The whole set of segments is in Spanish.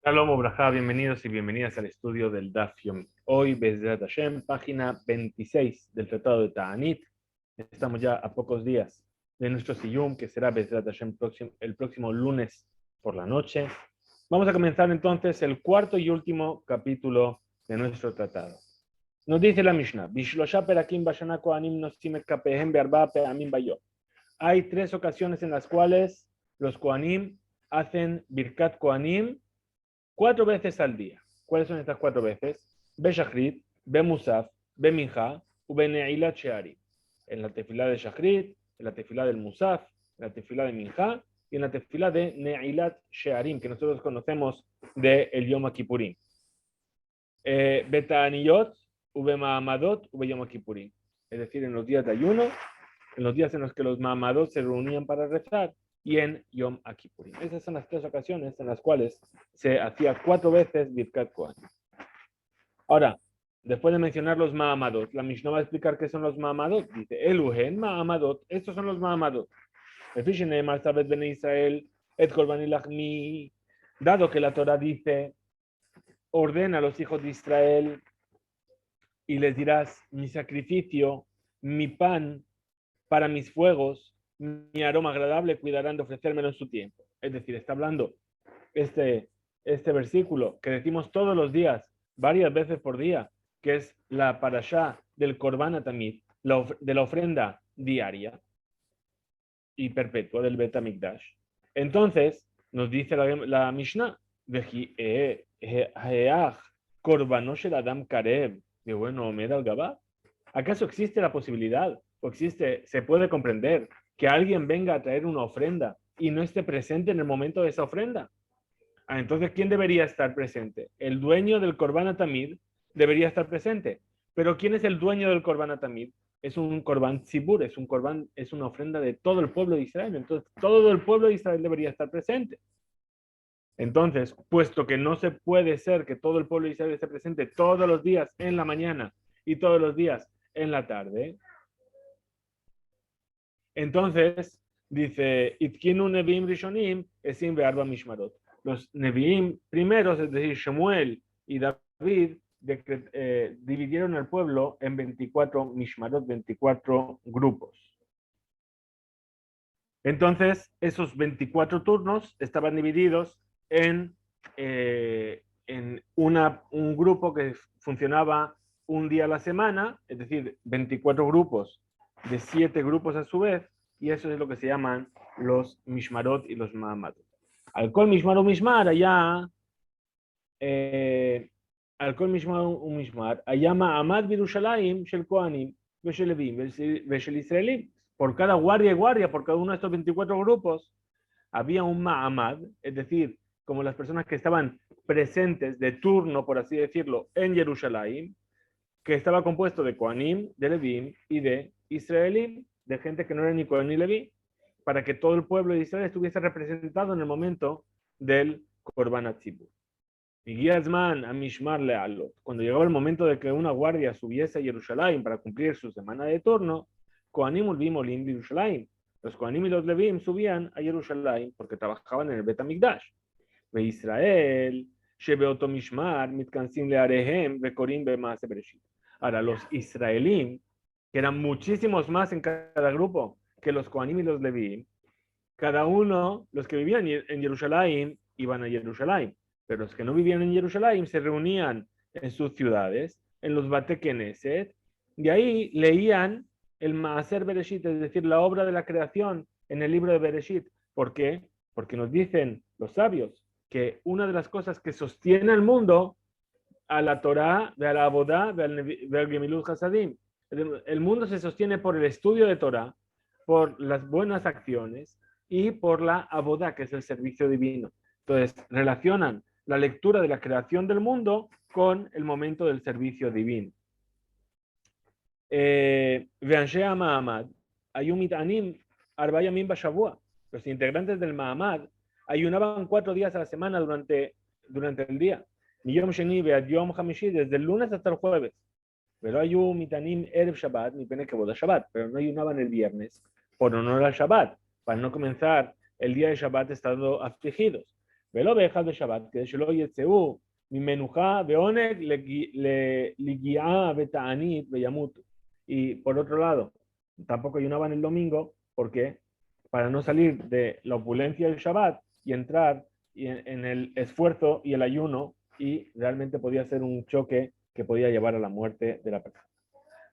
Shalom Obrajá, bienvenidos y bienvenidas al estudio del Daf Yomi. Hoy, Bezrat Hashem, página 26 del Tratado de Ta'anit. Estamos ya a pocos días de nuestro Siyum, que será Bezrat Hashem el próximo lunes por la noche. Vamos a comenzar entonces el cuarto y último capítulo de nuestro tratado. Nos dice la Mishnah, Bishlosha perakim bashana kohanim nosim et kapehem be'arba pe'amim bayom. Hay 3 ocasiones en las cuales los kohanim hacen Birkat Kohanim 4 veces al día. ¿Cuáles son estas 4 veces? Be Shachrit, Be Musaf, Be Minja, Be Ne'ilat She'arim. En la tefilá de Shachrit, en la tefilá del Musaf, en la tefilá de Minja y en la tefilá de Ne'ilat She'arim, que nosotros conocemos de el Yom Kippurim. Be Ta'aniyot, Be Ma'amadot, Be Yom Kippurim. Es decir, en los días de ayuno, en los días en los que los Ma'amadot se reunían para rezar, y en Yom Kippurim. Esas son las 3 ocasiones en las cuales se hacía 4 veces Birkat Kohanim. Ahora, después de mencionar los Ma'amadot, la Mishnah va a explicar qué son los Ma'amadot. Dice, Eluhen Ma'amadot, estos son los Ma'amadot. Israel, et Korban Ilachmi, dado que la Torah dice, ordena a los hijos de Israel y les dirás, mi sacrificio, mi pan para mis fuegos, mi aroma agradable cuidarán de ofrecérmelo en su tiempo. Es decir, está hablando este versículo que decimos todos los días, varias veces por día, que es la parashá del Korban Atamid, de la ofrenda diaria y perpetua del Bet HaMikdash. Entonces, nos dice la Mishnah, ¿acaso existe la posibilidad o se puede comprender que alguien venga a traer una ofrenda y no esté presente en el momento de esa ofrenda? Entonces, ¿quién debería estar presente? El dueño del Korban Atamid debería estar presente. Pero ¿quién es el dueño del Korban Atamid? Es un Korban Tzibur, es una ofrenda de todo el pueblo de Israel. Entonces, todo el pueblo de Israel debería estar presente. Entonces, puesto que no se puede ser que todo el pueblo de Israel esté presente todos los días en la mañana y todos los días en la tarde, entonces dice, Itkinu Nevi'im Rishonim esim be'arba mishmarot. Los Nevi'im primeros, es decir, Shemuel y David, dividieron el pueblo en 24 mishmarot, 24 grupos. Entonces, esos 24 turnos estaban divididos en un grupo que funcionaba un día a la semana, es decir, 24 grupos de 7 grupos a su vez, y eso es lo que se llaman los Mishmarot y los Ma'amadot. Al Kol Mishmar Mishmar, allá, al Kol Mishmar Mishmar, allá Ma'amad Birushalayim, Shel Kohanim, Veshel Levim, Veshel Israelim. Por cada guardia y guardia, por cada uno de estos 24 grupos, había un Ma'amad, es decir, como las personas que estaban presentes de turno, por así decirlo, en Jerusalén, que estaba compuesto de Kohanim, de Levim y de Israelim, de gente que no era ni Kohanim ni Leví, para que todo el pueblo de Israel estuviese representado en el momento del Korban Atzibur. Y Guiazman a Mishmar Lealot, cuando llegaba el momento de que una guardia subiese a Jerusalén para cumplir su semana de turno, Kohanim Ulvim Olim Jerusalén. Los Kohanim y los Levim subían a Jerusalén porque trabajaban en el Bet HaMikdash. Ve Israel, Shebeoto Mishmar, Mitkansim Learehem, Vekorim Bemaase Bereshit. Ahora, los israelíes, que eran muchísimos más en cada grupo que los Kohanim y los Levim, cada uno, los que vivían en Jerusalén, iban a Jerusalén, pero los que no vivían en Jerusalén se reunían en sus ciudades, en los Bate Knesset, y ahí leían el Maaser Bereshit, es decir, la obra de la creación en el libro de Bereshit. ¿Por qué? Porque nos dicen los sabios que una de las cosas que sostiene al mundo, a la Torah, a la Abodá, al Gemilut Hasadim, el mundo se sostiene por el estudio de Torah, por las buenas acciones y por la Abodá, que es el servicio divino. Entonces, relacionan la lectura de la creación del mundo con el momento del servicio divino. Veanshea Mahamad, Ayumit Anim, Arbayamim Bashavua. Los integrantes del Mahamad ayunaban 4 días a la semana durante el día. Yom Sheni Be'ad Yom Hamishi, desde el lunes hasta el jueves. Pero Ayumit Anim Erev Shabbat, mi pene que boda Shabbat, pero no ayunaban el viernes por honor al Shabbat, para no comenzar el día de Shabbat estando afligidos. ולא באחד בשבת, כדי שלא יצאו ממנוחה ועונג לגיעה ותענית וימותו. Y por otro lado, tampoco ayunaban el domingo, porque para no salir de la opulencia del Shabbat y entrar en el esfuerzo y el ayuno, y realmente podía ser un choque que podía llevar a la muerte de la persona.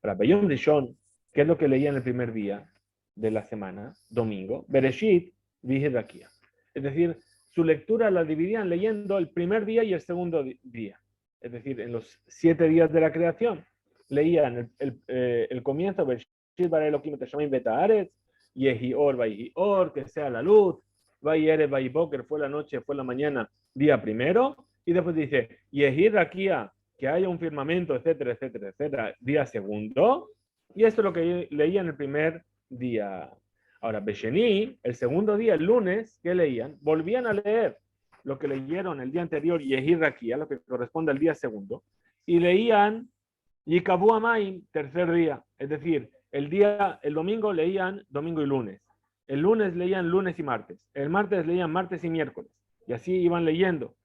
Para Beyom Rishon, ¿qué es lo que leía en el primer día de la semana, domingo? Bereshit, Vihirakia. Es decir, su lectura la dividían leyendo el primer día y el segundo día. Es decir, en los 7 días de la creación, leían el comienzo, Bereshit bara Elohim et hashamayim v'et haaretz, Yehi Or, Vayhi Or, que sea la luz, Vayi Erev, Vayi Boker, fue la noche, fue la mañana, día primero, y después dice, Yehi Rakia, que haya un firmamento, etcétera, etcétera, etcétera, día segundo, y esto es lo que leía en el primer día. Ahora, Beshení, el segundo día, el lunes, ¿qué leían? Volvían a leer lo que leyeron el día anterior, Yehi Rakia, lo que corresponde al día segundo, y leían Yikabu Amaim, tercer día, es decir, el domingo leían domingo y lunes, el lunes leían lunes y martes, el martes leían martes y miércoles, y así iban leyendo.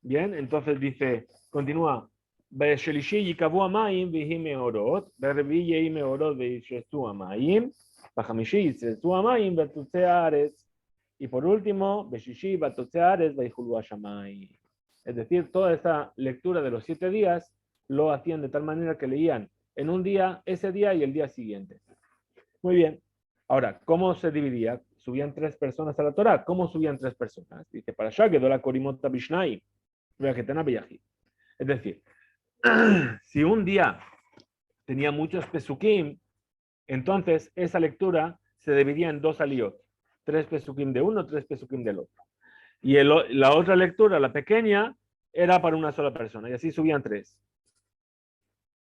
Bien, entonces dice, continúa, בשלישי ייקבעו המים ויהי מאורות, ברביעי יהי מאורות וישרצו המים, בחמישי יצרצו המים ותוצא הארץ, y por último, בשישי ותוצא הארץ ויחולו השמיים. Es decir, toda esta lectura de los 7 días lo hacían de tal manera que leían en un día, ese día y el día siguiente. Muy bien. Ahora, ¿cómo se dividía? Subían 3 personas a la Torah. ¿Cómo subían 3 personas? Dice, para allá quedó la Korimota Bishnai. Es decir, si un día tenía muchos pesukim, entonces esa lectura se dividía en 2 aliot. 3 pesukim de uno, 3 pesukim del otro. Y la otra lectura, la pequeña, era para una sola persona. Y así subían 3.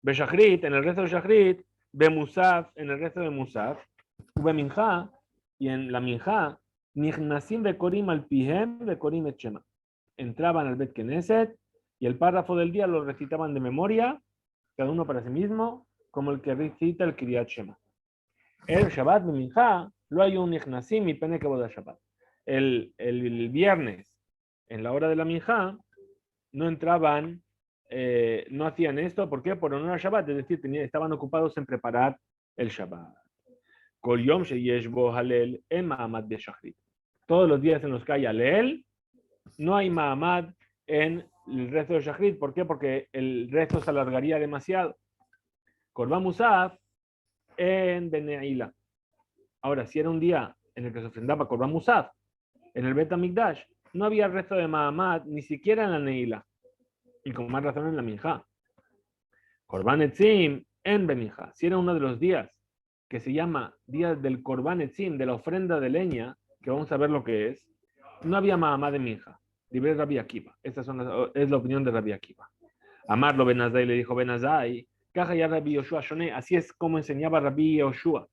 Beshachrit, en el resto de Shachrit, Bemusaf, en el resto de Musaf, Beminja, y en la Minja, Nichnasim Bekorim al Pihem, Bekorim et Shema. Entraban al Bet Knesset y el párrafo del día lo recitaban de memoria, cada uno para sí mismo, como el que recita el Kriyat Shema. El Shabbat Beminja, lo hay un Nichnasim y Pene Kavod Shabbat. El viernes, en la hora de la Minja, no entraban. No hacían esto, ¿por qué? Por honor al Shabbat, es decir, estaban ocupados en preparar el Shabbat. Kol yom sheyesh bo halel en ma'amad de shachrit. Todos los días en los que hay halel, no hay ma'amad en el resto de shachrit. ¿Por qué? Porque el resto se alargaría demasiado. Korban musaf en Beneila. Ahora, si era un día en el que se ofrendaba Korban musaf, en el Bet HaMikdash, no había resto de ma'amad, ni siquiera en la Neila. Y con más razón en la Minja. Korban Etzim en Beminja. Si era uno de los días que se llama día del Korban Etzim, de la ofrenda de leña, que vamos a ver lo que es, no había Mahamad de Minja. Libre Rabbi Akiva. Esta es la opinión de Rabbi Akiva. Amarlo Benazai le dijo Benazai, Caja ya Rabbi Yoshua Shoné. Así es como enseñaba Rabbi Yoshua.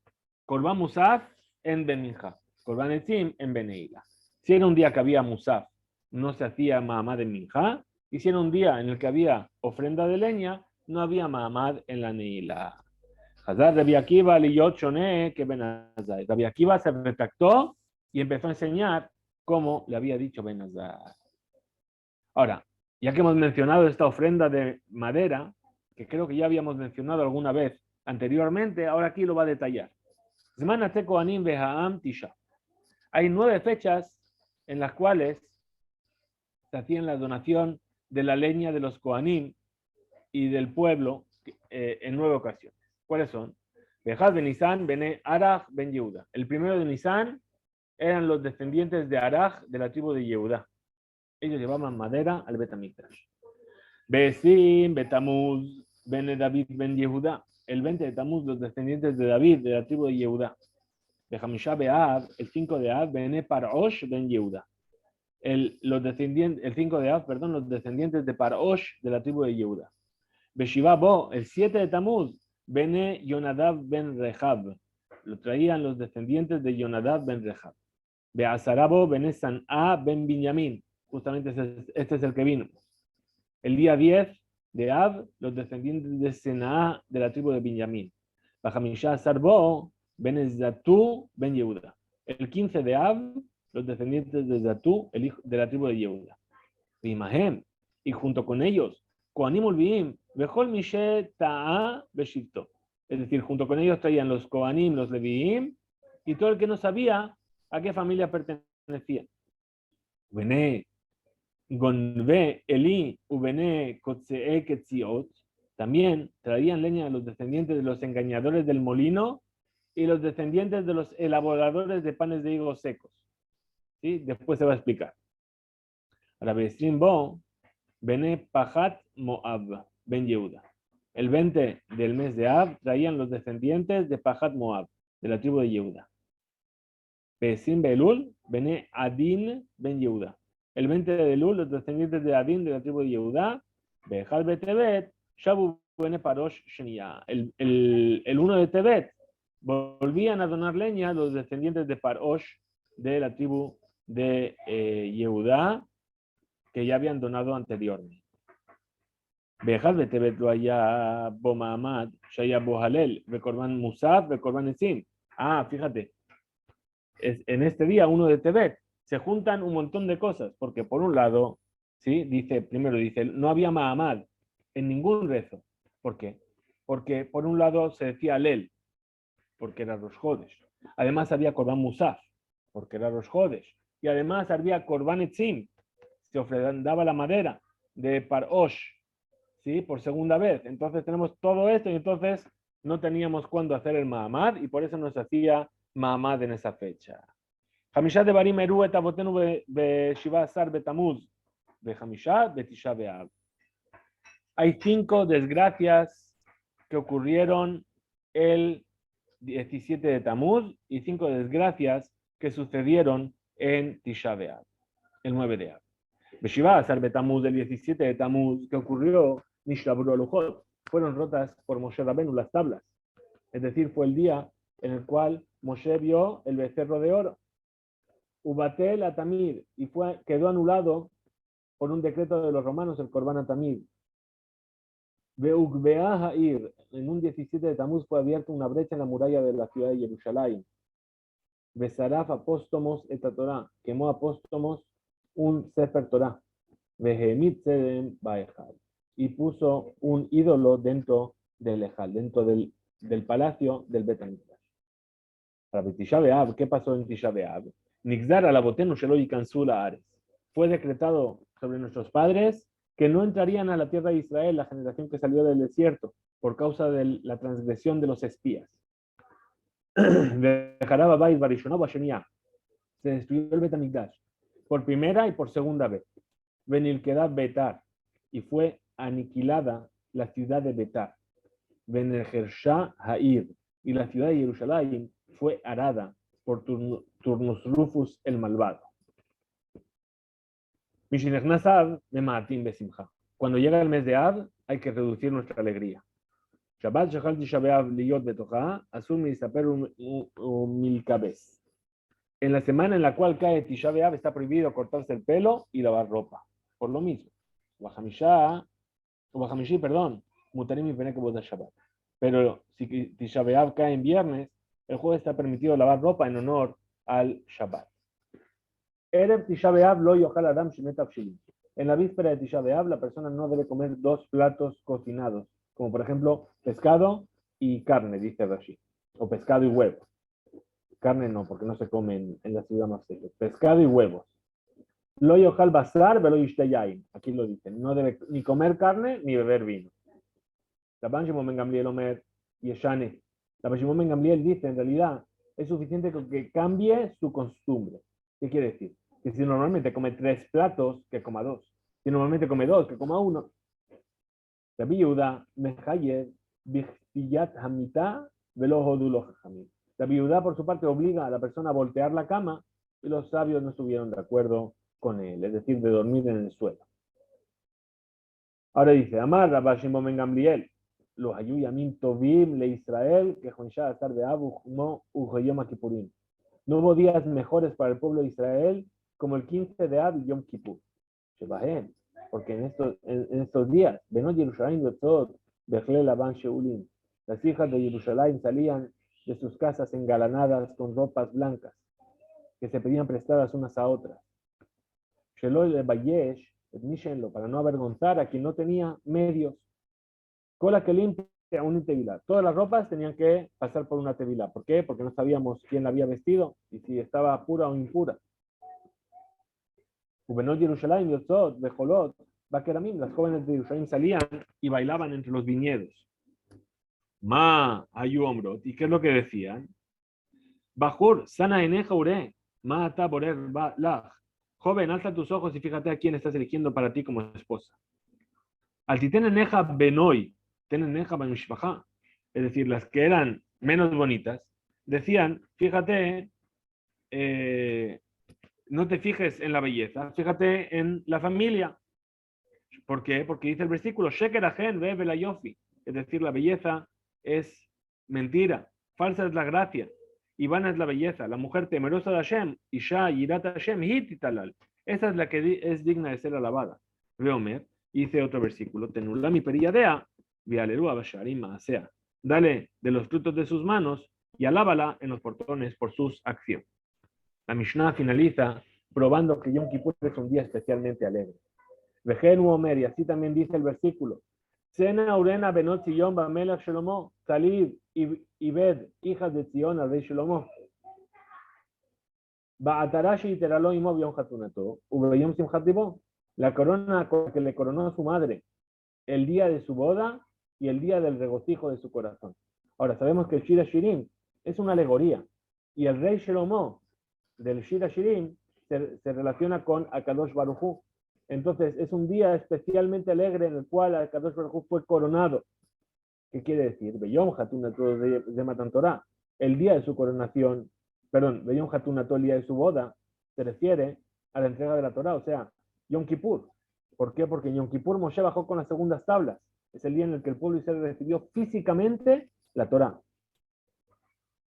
Korban Musaf en Beminja. Korban Etzim en Beneila. Si era un día que había Musaf, no se hacía Mahamad de Minja. Y si era un día en el que había ofrenda de leña, no había Mahamad en la Neila. Hazar Rabbi Akiva liyot shoneh que Benazai. Rabbi Akiva se retractó y empezó a enseñar cómo le había dicho Benazai. Ahora, ya que hemos mencionado esta ofrenda de madera, que creo que ya habíamos mencionado alguna vez anteriormente, ahora aquí lo va a detallar. Zman Atze Kohanim ve'ha'am Tisha. Hay 9 fechas en las cuales se hacían la donación de la leña de los Kohanim y del pueblo en 9 ocasiones. ¿Cuáles son? Bejad ben Nisan, Bene Arach, Ben Yehuda. El primero de Nisan eran los descendientes de Arach de la tribu de Yehuda. Ellos llevaban madera al Bet HaMikdash. Besim, Betamuz, Bene David, Ben Yehuda. El 20 de Tamuz, los descendientes de David de la tribu de Yehuda. Bejamisha Be'av, el 5 de Av, Bene Parosh, Ben Yehuda. El 5 de Av, perdón, los descendientes de Parosh de la tribu de Yehuda. Beshiva Bo, el 7 de Tamuz, Bene Yonadav ben Rehab. Lo traían los descendientes de Yonadav ben Rehab. Beazarabo Bene San'a ben Binyamin. Justamente este es el que vino. El día 10 de Av, los descendientes de San'a de la tribu de Binyamin. Bajamisha Sarbo Bene Zatu ben Yehuda. El 15 de Av, los descendientes de Zatú, el hijo de la tribu de Yehuda. Imahem, y junto con ellos, Kohanim Ulviim, Bechol Mishe Ta'a Beshivto. Es decir, junto con ellos traían los Kohanim, los Leviim, y todo el que no sabía a qué familia pertenecía. Bené Gonve Eli Ubene Kotsee Ketziot, también traían leña a los descendientes de los engañadores del molino y los descendientes de los elaboradores de panes de higos secos. ¿Sí? Después se va a explicar. Rabbi Bo, Bene Pajat Moab, Ben Yehuda. El 20 del mes de Ab traían los descendientes de Pajat Moab, de la tribu de Yehuda. Pesim Belul, Bene Adin, Ben Yehuda. El 20 de Elul, los descendientes de Adin, de la tribu de Yehuda. Bejal Betebet, Shabu Bene Parosh Shenia. El 1 de Tebet, volvían a donar leña a los descendientes de Parosh, de la tribu de Yehuda, que ya habían donado anteriormente. Bejal Betebet lo haya Bomahamad, Shaya Bohalel, Bekorban Musaf, Bekorban Esim. Fíjate, en este día, 1 de Tebet, se juntan un montón de cosas, porque por un lado, ¿sí? Primero dice, no había Mahamad en ningún rezo. ¿Por qué? Porque por un lado se decía Alel, porque era Rosh Hodesh. Además había Korban Musaf, porque era Rosh Hodesh. Y además había Korban Etzim, se ofrendaba la madera de Parosh, ¿sí? Por segunda vez. Entonces tenemos todo esto y entonces no teníamos cuándo hacer el Mahamad y por eso nos hacía Mahamad en esa fecha. Hamishá de Barim Eru et Avotenu Shiva Asar Betamuz, Hamishá Betisha Be'av. Hay 5 desgracias que ocurrieron el 17 de Tamuz y 5 desgracias que sucedieron en Tisha B'Av, el 9 de Av. Beshiva Asar Betamuz, el 17 de Tamuz, que ocurrió, Nishlabru Aluchot, fueron rotas por Moshe Rabenu las tablas. Es decir, fue el día en el cual Moshe vio el becerro de oro. Ubatel Atamir, y quedó anulado por un decreto de los romanos el Korban Atamir. Beugbeah Ha'ir, en un 17 de Tamuz fue abierta una brecha en la muralla de la ciudad de Jerusalén. Besaraf Apóstomos et Torah, quemó Apóstomos un Sefer Torah. Behemit Sedem Baejal, y puso un ídolo dentro del Ejal, dentro del palacio del Bet HaMikdash. Para Tisha B'Av, ¿qué pasó en Tisha B'Av? Nixar alabotenu shelo yikansu la'aretz. Fue decretado sobre nuestros padres que no entrarían a la tierra de Israel, la generación que salió del desierto, por causa de la transgresión de los espías. Se destruyó el Bet HaMikdash por primera y por segunda vez. Benilquedad Betar, y fue aniquilada la ciudad de Betar. Benejersha Ha'ir, y la ciudad de Jerusalén fue arada por Turnus Rufus el malvado. Mishinech Av de Maatim Besimcha. Cuando llega el mes de Av, hay que reducir nuestra alegría. Shabbat Shachal Tisha B'Av Liyot Betocha, Asur Misaper Milkabes. En la semana en la cual cae Tisha B'Av está prohibido cortarse el pelo y lavar ropa. Por lo mismo. Bajamishi, perdón, Mutarim y Peneke Boda Shabbat. Pero si Tisha B'Av cae en viernes, el jueves está permitido lavar ropa en honor al Shabbat. Erev Tisha B'Av lo yochal adam shemet avshilim. En la víspera de Tisha B'Av, la persona no debe comer 2 platos cocinados, como por ejemplo pescado y carne, dice Rashi, o pescado y huevos. Carne no, porque no se come en la ciudad más seca. Pescado y huevos. Lo yochal basar velo yishtayayin. Aquí lo dicen. No debe ni comer carne ni beber vino. Rabban Shimon ben Gamliel Omer Yeshane. Rabban Shimon ben Gamliel dice, en realidad, es suficiente con que cambie su costumbre. ¿Qué quiere decir? Que si normalmente come 3 platos, que coma 2. Si normalmente come 2, que coma 1. Rabbi Yehuda Mechayev Bichtiyat Hamita velo hodulo jajamim. Rabbi Yehuda, por su parte, obliga a la persona a voltear la cama y los sabios no estuvieron de acuerdo con él, es decir, de dormir en el suelo. Ahora dice, Amar Rabban Shimon ben Gamliel, los ayuyamim tovim le Israel que Jonshá Asar de Abu Mo Ujoyom Kippurim. No hubo días mejores para el pueblo de Israel como el 15 de Ab y Yom Kippur. Porque en estos días, Benot Yerushalayim Betzot Bechle Laban Sheulim, las hijas de Jerusalén salían de sus casas engalanadas con ropas blancas. que se pedían prestadas unas a otras. Shelo le bayesh, para no avergonzar a quien no tenía medios. Cola que limpia un tevilá. Todas las ropas tenían que pasar por una tevilá. ¿Por qué? Porque no sabíamos quién la había vestido y si estaba pura o impura. Ubenot Yerushalayim, Yotzot, Bejolot, Bakeramim, las jóvenes de Yerushalayim salían y bailaban entre los viñedos. Ma, ayu omrot. ¿Y qué es lo que decían? Bajur, sana eneja ure, ma ata borer lach. Joven, alza tus ojos y fíjate a quién estás eligiendo para ti como esposa. Altiten eneja benoy, ten eneja bamishpaja. Es decir, las que eran menos bonitas, decían, fíjate, no te fijes en la belleza, fíjate en la familia. ¿Por qué? Porque dice el versículo, Sheker ajen ve la yofi. Es decir, la belleza es mentira, falsa es la gracia, y vana es la belleza. La mujer temerosa de Hashem, Isha Yirat Hashem, Hititalal. Esa es la que es digna de ser alabada. Veomer, dice otro versículo, Tenula mi perilladea, Vialeru Abasharim Maasea. Dale de los frutos de sus manos y alábala en los portones por sus acciones. La Mishnah finaliza probando que Yom Kippur es un día especialmente alegre. Vejenu Omer, y así también dice el versículo. Sena Urena Benot Zion Bamelach Shelomo, Salid y Bed, hijas de Zion al rey Shelomo. Baatarashi y Teralo y Mobion Hatunato, Ubeyom Simchatibo, la corona que le coronó a su madre el día de su boda y el día del regocijo de su corazón. Ahora sabemos que el Shira Shirim es una alegoría y el rey Shelomo del Shira Shirim se relaciona con Akadosh Baruj Hu. Entonces es un día especialmente alegre en el cual Akadosh Baruj Hu fue coronado. ¿Qué quiere decir? Beyom Hatunato de Matan Torah, el día de su coronación, perdón, Beyom Hatunato, el día de su boda, se refiere a la entrega de la Torah, o sea, Yom Kippur. ¿Por qué? Porque en Yom Kippur Moshe bajó con las segundas tablas. Es el día en el que el pueblo Israel recibió físicamente la Torah.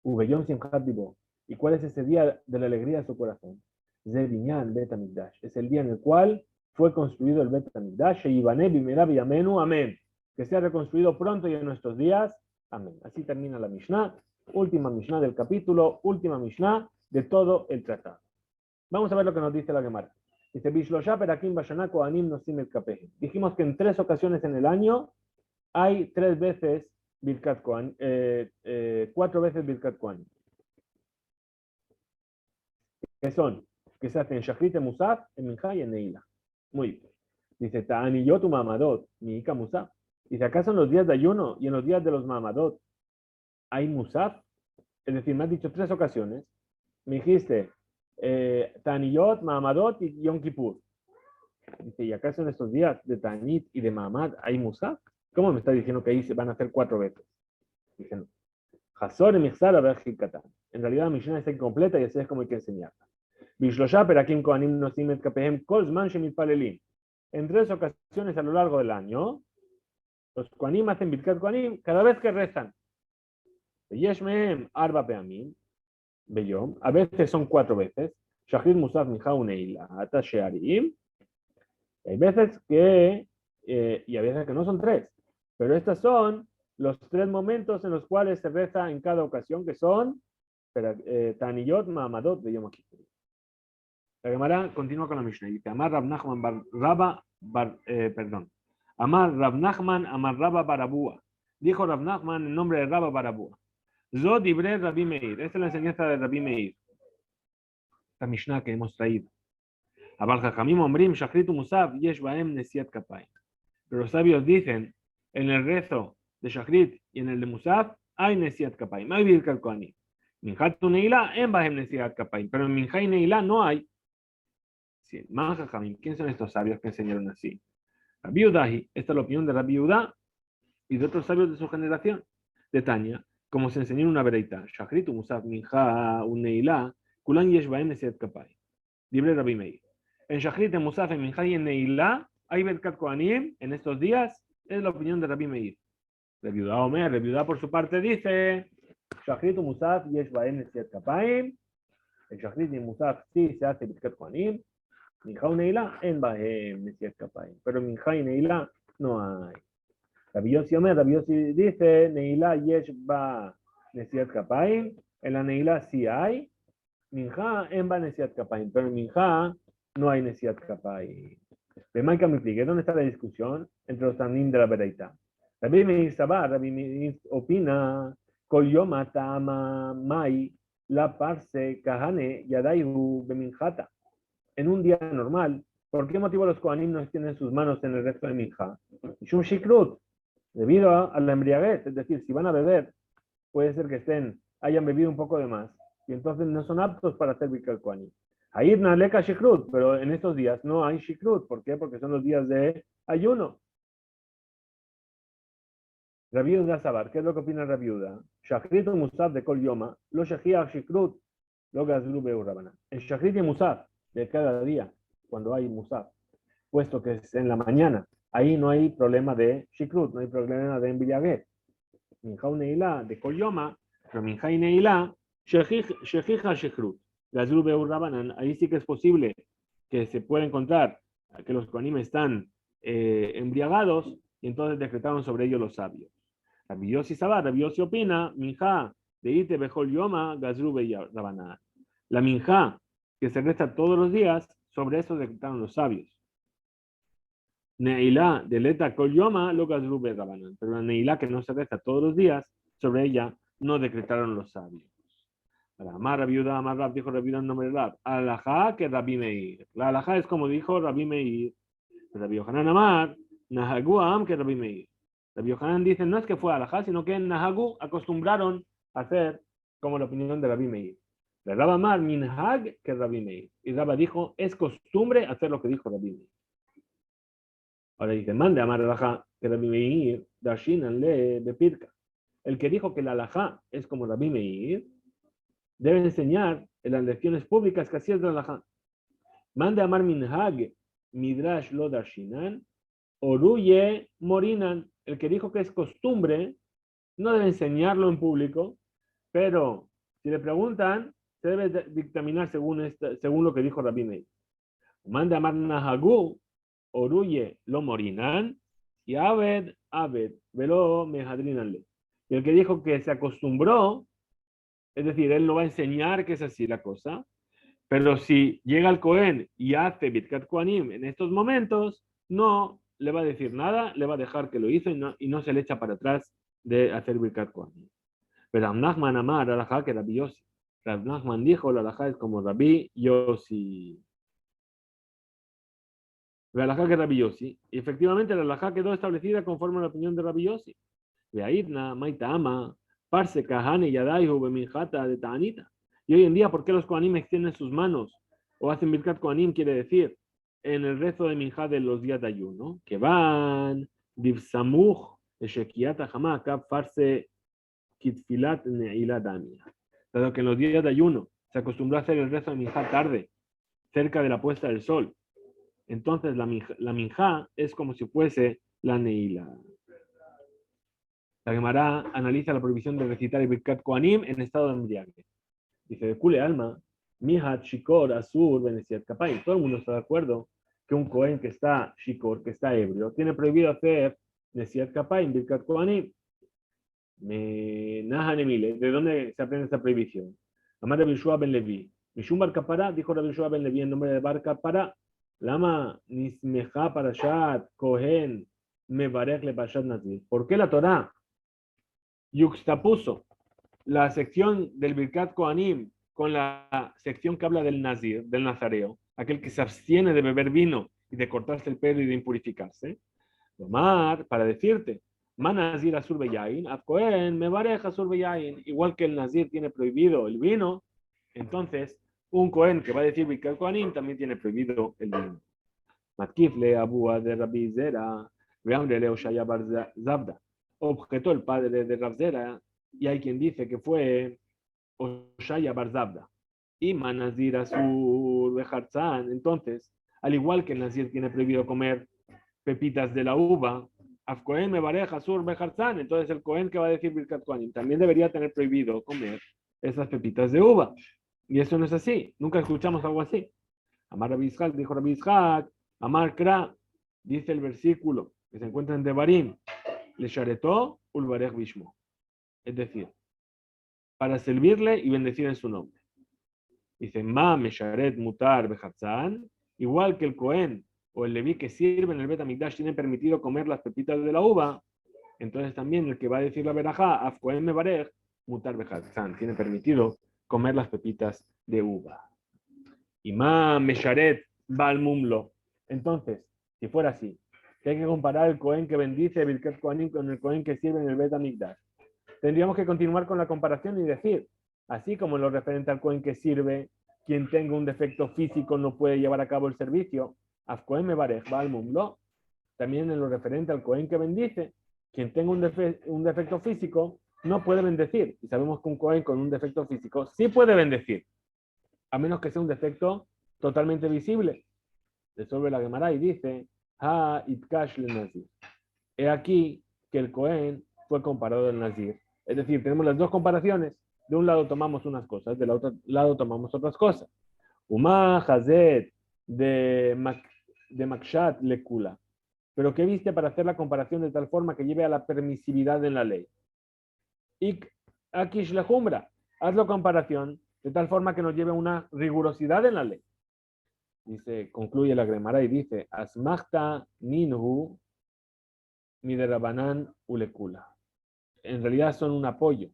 Ubeyom Simchat Dibo. ¿Y cuál es ese día de la alegría de su corazón? Zebinyan Bet HaMikdash. Es el día en el cual fue construido el Bet HaMikdash. Sheyibane bimera biyamenu. Amén. Que sea reconstruido pronto y en nuestros días. Amén. Así termina la Mishnah. Última Mishnah del capítulo. Última Mishnah de todo el tratado. Vamos a ver lo que nos dice la Gemara. Dice, Bishlosha perakim bashana kohanim nosim el kapehem. Dijimos que en 3 ocasiones en el año hay 3 veces Birkat Kohanim, 4 veces Birkat Kohanim. ¿Qué son? Que se hacen Shachrit en Musaf, en Minjá y en Neila. Muy bien. Dice, Ta'aniyot u Mamadot, Miika Musaf. Dice, ¿acaso en los días de ayuno y en los días de los Mamadot hay Musaf? Es decir, me has dicho 3 ocasiones. Me dijiste, Taniyot, Mahamadot y Yom Kippur. Dice, ¿y acaso en estos días de Tanit y de Mahamad hay Musaf? ¿Cómo me está diciendo que ahí se van a hacer 4 veces? Dice, no. Hasor y Mixar a Berjikatan. En realidad la Mishnah está incompleta y así es como hay que enseñarla. Bishlosha perakim kohanim nosim et kapehem kol zman shemitpalelim. En 3 ocasiones a lo largo del año, los kohanim hacen Birkat Kohanim cada vez que rezan. Yesh mehem arba peamim. Beyom, a veces son 4 veces. Shachrit Musaf Minjá Uneila, Ata Shearim. Hay veces que, y a veces que no son 3. Pero estos son los 3 momentos en los cuales se reza en cada ocasión, que son Taniyot, Mahamadot, Beyom Kippur. La Gemara continúa con la Mishnah. Dice, Amar Rav Nachman Amar Rav Nachman, Amar Rabba Barabúa. Dijo Rav Nachman en nombre de Rabba Barabúa. Zod Ibre Rabbi Meir. Esta es la enseñanza de Rabbi Meir. La Mishnah que hemos traído. Abal Jajamim Omrim Shachrit Musaf Yesh Baem Nesiat Kapay. Pero los sabios dicen, en el rezo de Shachrit y en el de Musaf hay Nesiat Kapay. No hay Birkat Kohanim. Minjat Neila en Baem Nesiat Kapay. Pero en Minjá y Neila no hay. Sí, Man Jajamim. ¿Quién son estos sabios que enseñaron así? Rabbi Udahi. Esta es la opinión de Rabbi Udá y de otros sabios de su generación. De Tania. Como se enseñó en una vereita, Shachrit, Musaf, Minjá, Neila, Kulan Yesh Baem Nesiat Kapay. Libre Rabbi Meir. En Shachrit, en Musaf, en Minjá y en Neila, hay Birkat Kohanim en estos días, es la opinión de Rabbi Meir. Rabbi Udá Omer, Rabbi Udá por su parte dice, Shachrit, Musaf, Yesh Baem Nesiat Kapay. En Shachrit y en Musaf sí se hace Birkat Kohanim. Minjá y Neila, en Baem Nesiat Kapay. Pero en Minjá y Neila no hay. Rabbi Yossi Omer, Rabbi Yossi dice, Neila Yesh Ba Nesiat Kapay. En la Neila sí hay, Minja en va nesiat kapaim, pero en Minja no hay nesiat kapaim. De Maika me explique, ¿dónde está la discusión entre los tanim de la Bereita? Rabbi Meir Sabar, Rabbi Meir opina, Kol Yom Atama Mai, la Parse Kahane Yadaihu Beminjata. En un día normal, ¿por qué motivo los Kohanim no tienen sus manos en el resto de Minja? Shum Shikrut, debido a la embriaguez, es decir, si van a beber, puede ser que hayan bebido un poco de más, y entonces no son aptos para hacer Birkat Kohanim. Ahí Naleka Shikrut, pero en estos días no hay Shikrut. ¿Por qué? Porque son los días de ayuno. Rabiuda Sabar, ¿qué es lo que opina Rabiuda? Shachrit o Musaf de Kol Yoma, lo Shachia Shikrut, lo Gazru Beurabana. En Shachrit y Musaf, de cada día, cuando hay Musaf, puesto que es en la mañana, ahí no hay problema de Shikrut, no hay problema de embriaguez. Minja Neilá de Kol Yoma, pero Minja y Neilá, Shechija Shikrut. Gazru Beurabanan, ahí sí que es posible que se pueda encontrar que los Kohanim están embriagados y entonces decretaron sobre ellos los sabios. Rabbi Yossi Sabar, Rabbi Yossi opina, Minja de Ite Bejol Yoma, Gazru Beurabanan. La Minja que se resta todos los días, sobre eso decretaron los sabios. Neilá de Leta Kol Yoma, lo Gazru Beurabanan. Pero la Neilá que no se resta todos los días, sobre ella no decretaron los sabios. Amar Rabiuda, Amar Rab, dijo Rabiuda en nombre de Rab. Alajá que Rabbi Meir. La alajá es como dijo Rabbi Meir. Rabbi Yohanan Amar, Nahagu Am que Rabbi Meir. Rabbi Yohanan dice, no es que fue alajá, sino que en Nahagu acostumbraron a hacer como la opinión de Rabbi Meir. Le Rab Amar, Minhag que Rabbi Meir. Y Rabba dijo, es costumbre hacer lo que dijo Rabbi Meir. Ahora dice, mande Amar alajá que Rabbi Meir, Dashinan le de Pirka. El que dijo que la alajá es como Rabbi Meir, debe enseñar en las lecciones públicas que así es la alajá. Mande amar minhag, midrash lo darshinan, oruye morinan. El que dijo que es costumbre, no debe enseñarlo en público, pero si le preguntan, se debe dictaminar según lo que dijo Rabbi Meir. Mande amar nahagu, oruye lo morinan, y aved, velo mehadrinanle. Y el que dijo que se acostumbró, es decir, él no va a enseñar que es así la cosa, pero si llega el Cohen y hace Birkat Kohanim en estos momentos, no le va a decir nada, le va a dejar que lo hizo y no se le echa para atrás de hacer Birkat Kohanim. Pero Rav Nachman Amar, alajá que Rabbi Yossi. Rav Nachman dijo, la alajá es como Rabbi Yossi. La alajá que Rabbi Yossi. Y efectivamente la alajá quedó establecida conforme a la opinión de Rabbi Yossi. Veaidna, Maitama, Parse Kahane Yadaihu Beminjata de Ta'anita. Y hoy en día, ¿por qué los Kohanim extienden sus manos o hacen Birkat Kohanim? Quiere decir, en el rezo de Minjá de los días de ayuno, que van, Divsamuch, Eshekiat Hama, Kab Farse Kitfilat Neiladania. Dado que en los días de ayuno se acostumbró a hacer el rezo de Minjá tarde, cerca de la puesta del sol. Entonces la Minjá es como si fuese la Neila. La Gemara analiza la prohibición de recitar el Birkat Kohanim en estado de embriague. Dice, de Kule Alma, Mihat Shikor Asur Benesiat Kapay. Todo el mundo está de acuerdo que un Kohen que está Shikor, que está ebrio, tiene prohibido hacer Nesiat Kapay en Birkat Kohanim. ¿De dónde se aprende esta prohibición? Amar Rabbi Yoshua ben Levi. Mishum Bar Kapara, dijo Rabbi Yoshua ben Levi en nombre de Bar Kapara. Lama Nismeja Parashat Kohen Mevarech le Parashat Nazir. ¿Por qué la Torah yuxtapuso la sección del Birkat Kohanim con la sección que habla del Nazir, del Nazareo, aquel que se abstiene de beber vino y de cortarse el pelo y de impurificarse? Tomar, para decirte, Manazir Asur Beyain, Afkoen, Mevarej Asur Beyain, igual que el Nazir tiene prohibido el vino, entonces un Cohen que va a decir Birkat Kohanim también tiene prohibido el vino. Matkifle Abua de Rabbi Zera, Veamre Leo Shaya Bar Zabda. Objetó el padre de Rabzera, y hay quien dice que fue Oshaya Bar Zabda. Y Manazir Asur Bejarzán, entonces, al igual que el Nazir tiene prohibido comer pepitas de la uva, Afkohen Mevarej Asur Bejarzán, entonces el Cohen que va a decir Birkat Kohanim también debería tener prohibido comer esas pepitas de uva. Y eso no es así, nunca escuchamos algo así. Amar Rabbi Ishaq, dijo Rabbi Ishaq, Amar Kra, dice el versículo que se encuentra en Devarim, le sharetó ulvarech bishmo. Es decir, para servirle y bendecir en su nombre. Dice, ma mesharet mutar bechatzan, igual que el Cohen o el Leví que sirve en el Bet HaMikdash tienen permitido comer las pepitas de la uva, entonces también el que va a decir la verajá, af Cohen mebarej, mutar bechatzan, tiene permitido comer las pepitas de uva. Y ma mesharet bal mumlo. Entonces, si fuera así, que hay que comparar el Cohen que bendice Birkat Kohanim con el Cohen que sirve en el Bet HaMikdash. Tendríamos que continuar con la comparación y decir, así como en lo referente al Cohen que sirve, quien tenga un defecto físico no puede llevar a cabo el servicio, af Cohen mebarej bal mumlo. También en lo referente al Cohen que bendice, quien tenga un defecto físico no puede bendecir. Y sabemos que un Cohen con un defecto físico sí puede bendecir, a menos que sea un defecto totalmente visible. Resuelve la Gemara y dice, ha itkash le nazir. He aquí que el Cohen fue comparado al nazir. Es decir, tenemos las dos comparaciones. De un lado tomamos unas cosas, del otro lado tomamos otras cosas. Uma hazet de makshat le kula. Pero ¿qué viste para hacer la comparación de tal forma que lleve a la permisividad en la ley? Ik akish le jumbra. Haz la comparación de tal forma que nos lleve a una rigurosidad en la ley. Dice, concluye la Gemara y dice, asmachta minhu miderabanan ulekula. En realidad son un apoyo.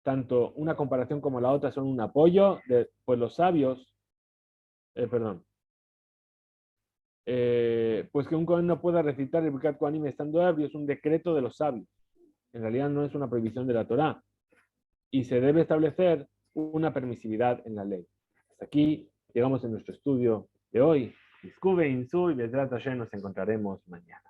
Tanto una comparación como la otra son un apoyo, pues los sabios, pues que un Cohen no pueda recitar el Birkat Kohanim estando ebrio es un decreto de los sabios. En realidad no es una prohibición de la Torá. Y se debe establecer una permisividad en la ley. Hasta aquí llegamos en nuestro estudio de hoy. Discube Insú y Bedrat Hashem nos encontraremos mañana.